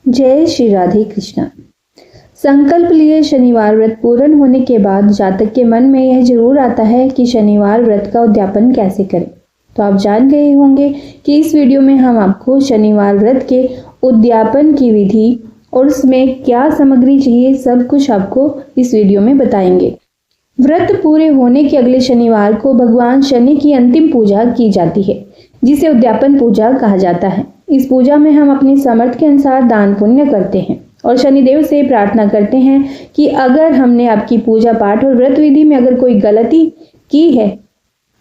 जय श्री राधे कृष्णा। संकल्प लिए शनिवार व्रत पूर्ण होने के बाद जातक के मन में यह जरूर आता है कि शनिवार व्रत का उद्यापन कैसे करें। तो आप जान गए होंगे कि इस वीडियो में हम आपको शनिवार व्रत के उद्यापन की विधि और उसमें क्या सामग्री चाहिए सब कुछ आपको इस वीडियो में बताएंगे। व्रत पूरे होने के अगले शनिवार को भगवान शनि की अंतिम पूजा की जाती है, जिसे उद्यापन पूजा कहा जाता है। इस पूजा में हम अपनी सामर्थ्य के अनुसार दान पुण्य करते हैं और शनिदेव से प्रार्थना करते हैं कि अगर हमने आपकी पूजा पाठ और व्रत विधि में अगर कोई गलती की है,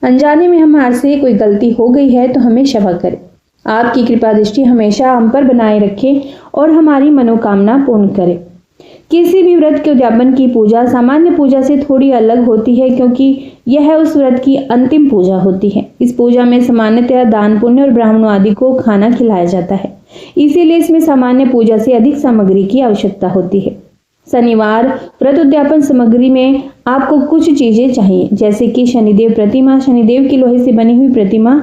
अनजाने में हमारे से कोई गलती हो गई है, तो हमें क्षमा करें। आपकी कृपा दृष्टि हमेशा हम पर बनाए रखें और हमारी मनोकामना पूर्ण करें। किसी भी व्रत के उद्यापन की पूजा सामान्य पूजा से थोड़ी अलग होती है, क्योंकि यह उस व्रत की अंतिम पूजा होती है। इस पूजा में सामान्यतः दान पुण्य और ब्राह्मणों आदि को खाना खिलाया जाता है, इसीलिए इसमें सामान्य पूजा से अधिक सामग्री की आवश्यकता होती है। शनिवार व्रत उद्यापन सामग्री में आपको कुछ चीजें चाहिए, जैसे कि शनिदेव प्रतिमा। शनिदेव की लोहे से बनी हुई प्रतिमा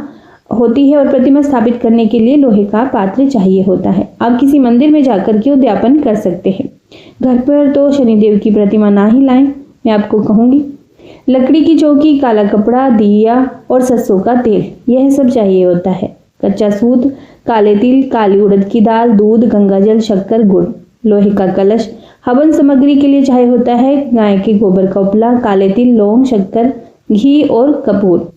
होती है और प्रतिमा स्थापित करने के लिए लोहे का पात्र चाहिए होता है। आप किसी मंदिर में जाकर के उद्यापन कर सकते हैं। घर पर तो शनिदेव की प्रतिमा ना ही लाएं, मैं आपको कहूंगी। लकड़ी की चौकी, काला कपड़ा, दिया और सरसों का तेल, यह सब चाहिए होता है। कच्चा सूत, काले तिल, काली उड़द की दाल, दूध, गंगाजल, शक्कर, गुड़, लोहे का कलश। हवन सामग्री के लिए चाहिए होता है गाय के गोबर का उपला, काले तिल, लौंग, शक्कर, घी और कपूर।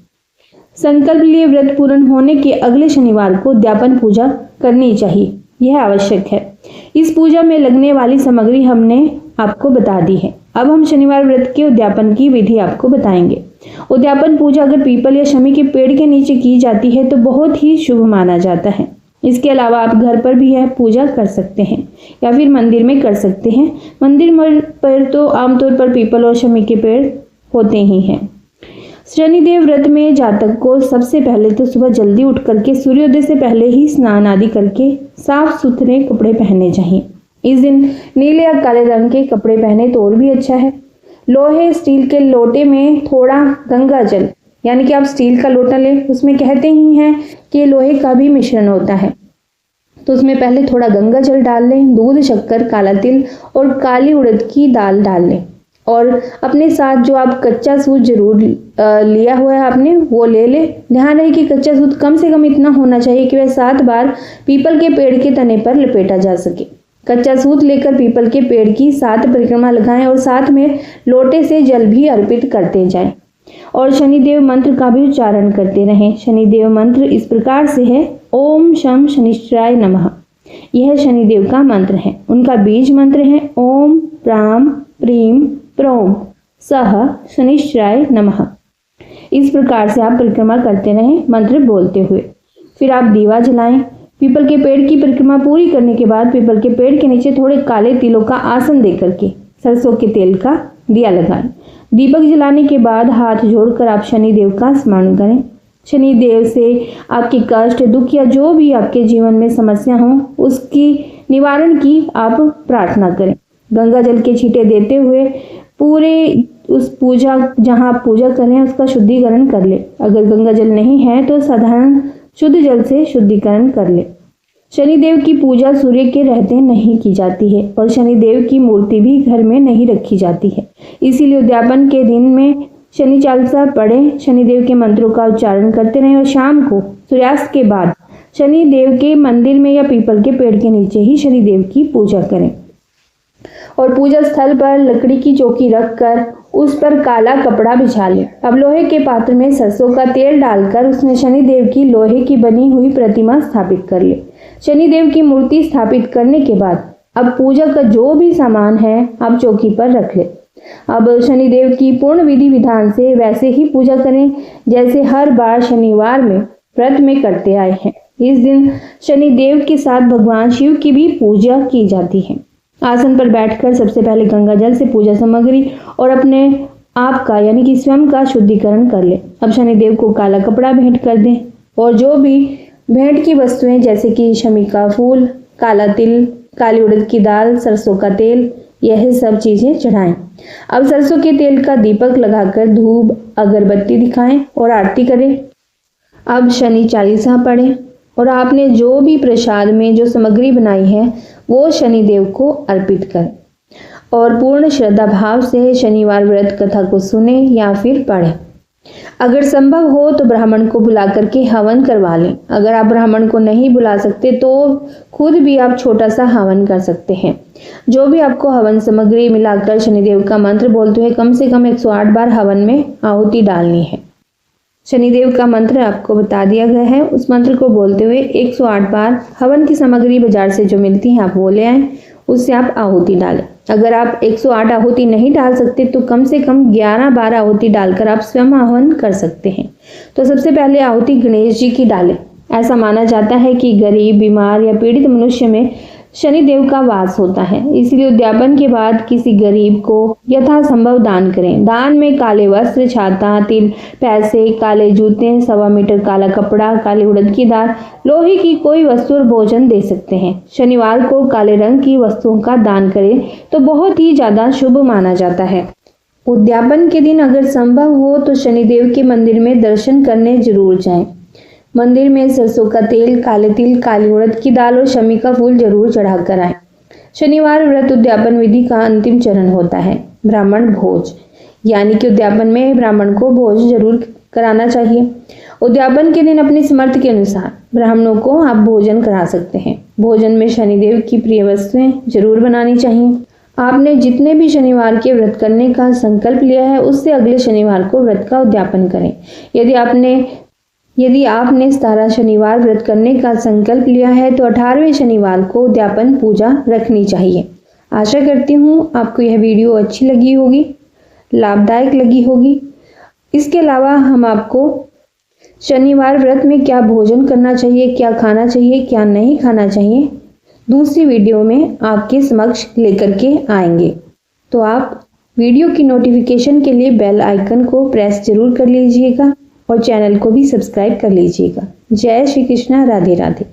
संकल्प लिए व्रत पूर्ण होने के अगले शनिवार को उद्यापन पूजा करनी चाहिए, यह आवश्यक है। इस पूजा में लगने वाली सामग्री हमने आपको बता दी है। अब हम शनिवार व्रत के उद्यापन की विधि आपको बताएंगे। उद्यापन पूजा अगर पीपल या शमी के पेड़ के नीचे की जाती है तो बहुत ही शुभ माना जाता है। इसके अलावा आप घर पर भी यह पूजा कर सकते हैं या फिर मंदिर में कर सकते हैं। मंदिर पर तो आमतौर पर पीपल और शमी के पेड़ होते ही हैं। शनिदेव व्रत में जातक को सबसे पहले तो सुबह जल्दी उठ करके सूर्योदय से पहले ही स्नान आदि करके साफ सुथरे कपड़े पहनने चाहिए। इस दिन नीले या काले रंग के कपड़े पहने तो और भी अच्छा है। लोहे स्टील के लोटे में थोड़ा गंगा जल, यानी कि आप स्टील का लोटा लें, उसमें कहते ही हैं कि लोहे का भी मिश्रण होता है, तो उसमें पहले थोड़ा गंगा जल डाल लें। दूध, शक्कर, काला तिल और काली उड़द की दाल डाल लें और अपने साथ जो आप कच्चा सूत जरूर लिया हुआ है आपने, वो ले ले। ध्यान रहे कि कच्चा सूत कम से कम इतना होना चाहिए कि वह 7 बार पीपल के पेड़ के तने पर लपेटा जा सके। कच्चा सूत लेकर पीपल के पेड़ की 7 परिक्रमा लगाएं और साथ में लोटे से जल भी अर्पित करते जाएं और शनिदेव मंत्र का भी उच्चारण करते रहें। शनिदेव मंत्र इस प्रकार से है: ओम शम शनिश्चराय नमः। यह शनिदेव का मंत्र है। उनका बीज मंत्र है ओम प्राम प्रीम प्रोम सह शनिश्चराय नमः। इस प्रकार से आप परिक्रमा करते रहें मंत्र बोलते हुए। फिर आप दीवा जलाएं। पीपल के पेड़ की परिक्रमा पूरी करने के बाद पीपल के पेड़ के नीचे थोड़े काले तिलों का आसन देकर के सरसों के तेल का दिया लगाएं। दीपक जलाने के बाद हाथ जोड़कर आप शनिदेव का स्मरण करें। शनिदेव से आपके कष्ट, दुख या जो भी आपके जीवन में समस्या हो उसकी निवारण की आप प्रार्थना करें। गंगा जल के छींटे देते हुए पूरे उस पूजा जहां आप पूजा कर रहे हैं उसका शुद्धिकरण कर ले। अगर गंगा जल नहीं है तो साधारण शुद्ध जल से शुद्धिकरण कर ले। शनिदेव की पूजा सूर्य के रहते नहीं की जाती है और शनिदेव की मूर्ति भी घर में नहीं रखी जाती है, इसीलिए उद्यापन के दिन में शनि चालीसा पढ़ें, शनिदेव के मंत्रों का उच्चारण करते रहें और शाम को सूर्यास्त के बाद शनिदेव के मंदिर में या पीपल के पेड़ के नीचे ही शनिदेव की पूजा करें और पूजा स्थल पर लकड़ी की चौकी रखकर उस पर काला कपड़ा बिछा लें। अब लोहे के पात्र में सरसों का तेल डालकर उसमें शनिदेव की लोहे की बनी हुई प्रतिमा स्थापित कर ले। शनिदेव की मूर्ति स्थापित करने के बाद अब पूजा का जो भी सामान है आप चौकी पर रख ले। अब शनिदेव की पूर्ण विधि विधान से वैसे ही पूजा करें जैसे हर बार शनिवार में व्रत में करते आए हैं। इस दिन शनिदेव के साथ भगवान शिव की भी पूजा की जाती है। आसन पर बैठकर सबसे पहले गंगा जल से पूजा सामग्री और अपने आप का यानी कि स्वयं का शुद्धिकरण कर ले। अब शनिदेव को काला कपड़ा भेंट कर दें और जो भी भेंट की वस्तुएं जैसे कि शमी का फूल, काला तिल, काली उड़द की दाल, सरसों का तेल, यह सब चीजें चढ़ाएं। अब सरसों के तेल का दीपक लगाकर धूप अगरबत्ती दिखाएं और आरती करें। अब शनि चालीसा पढ़ें और आपने जो भी प्रसाद में जो सामग्री बनाई है वो शनिदेव को अर्पित करें और पूर्ण श्रद्धा भाव से शनिवार व्रत कथा को सुने या फिर पढ़ें। अगर संभव हो तो ब्राह्मण को बुला करके हवन करवा लें। अगर आप ब्राह्मण को नहीं बुला सकते तो खुद भी आप छोटा सा हवन कर सकते हैं। जो भी आपको हवन सामग्री मिलाकर शनिदेव का मंत्र बोलते हुए कम से कम 108 बार हवन में आहुति डालनी है। शनिदेव का मंत्र आपको बता दिया गया है, उस मंत्र को बोलते हुए 108 बार हवन की सामग्री बाजार से जो मिलती है आप वो ले आएं, उससे आप आहुति डालें। अगर आप 108 आहुति नहीं डाल सकते तो कम से कम 11 बार आहुति डालकर आप स्वयं आह्वान कर सकते हैं। तो सबसे पहले आहुति गणेश जी की डालें। ऐसा माना जाता है कि गरीब, बीमार या पीड़ित मनुष्य में शनिदेव का वास होता है, इसलिए उद्यापन के बाद किसी गरीब को यथासंभव दान करें। दान में काले वस्त्र, छाता, तिल, पैसे, काले जूते, 1.25 मीटर काला कपड़ा, काली उड़द की दाल, लोहे की कोई वस्तु और भोजन दे सकते हैं। शनिवार को काले रंग की वस्तुओं का दान करें तो बहुत ही ज्यादा शुभ माना जाता है। उद्यापन के दिन अगर संभव हो तो शनिदेव के मंदिर में दर्शन करने जरूर जाएं। मंदिर में सरसों का तेल, काले तिल, काली उड़द की दाल और शमी का फूल जरूर चढ़ाकर आएं। शनिवार व्रत उद्यापन विधि का अंतिम चरण होता है ब्राह्मण भोज, यानी कि उद्यापन में ब्राह्मण को भोज जरूर कराना चाहिए। उद्यापन के दिन अपनी समर्थ के अनुसार ब्राह्मणों को आप भोजन करा सकते हैं। भोजन में शनिदेव की प्रिय वस्तुएं जरूर बनानी चाहिए। आपने जितने भी शनिवार के व्रत करने का संकल्प लिया है उससे अगले शनिवार को व्रत का उद्यापन करें। यदि आपने 17 शनिवार व्रत करने का संकल्प लिया है तो 18वें शनिवार को उद्यापन पूजा रखनी चाहिए। आशा करती हूँ आपको यह वीडियो अच्छी लगी होगी, लाभदायक लगी होगी। इसके अलावा हम आपको शनिवार व्रत में क्या भोजन करना चाहिए, क्या खाना चाहिए, क्या नहीं खाना चाहिए, दूसरी वीडियो में आपके समक्ष लेकर के आएंगे। तो आप वीडियो की नोटिफिकेशन के लिए बेल आइकन को प्रेस जरूर कर लीजिएगा और चैनल को भी सब्सक्राइब कर लीजिएगा। जय श्री कृष्णा, राधे राधे।